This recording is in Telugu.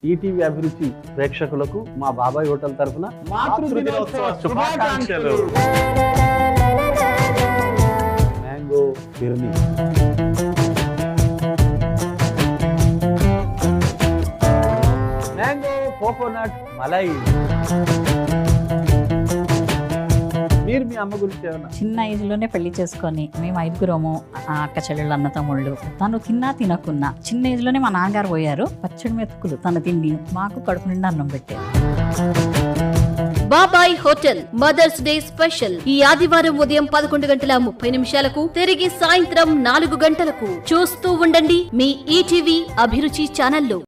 ఈటీవీ అభిరుచి ప్రేక్షకులకు మా బాబాయ్ హోటల్ తరఫున మాతృదినోత్సవ శుభాకాంక్షలు. Mango biryani, mango coconut malai. మీరు మీ అమ్మ గురించి ఏమన్నా? చిన్న ఏజ్ లోనే పెళ్లి చేసుకొని మేము 5గురము, అక్క చెల్లెళ్ళు, అన్న తమ్ముళ్ళు. తను తిన్నా తినకున్నా చిన్న ఏజ్ లోనే మా నాన్నగారు పోయారు. పచ్చడి మెతుకులు తన తిండి మాకు కడుపు నిండా అన్నం పెట్టారు. బాబాయ్ హోటల్ మదర్స్ డే స్పెషల్ ఈ ఆదివారం ఉదయం 11:30 తిరిగి సాయంత్రం 4 గంటలకు. చూస్తూ ఉండండి మీ ఈటీవీ అభిరుచి ఛానల్లో.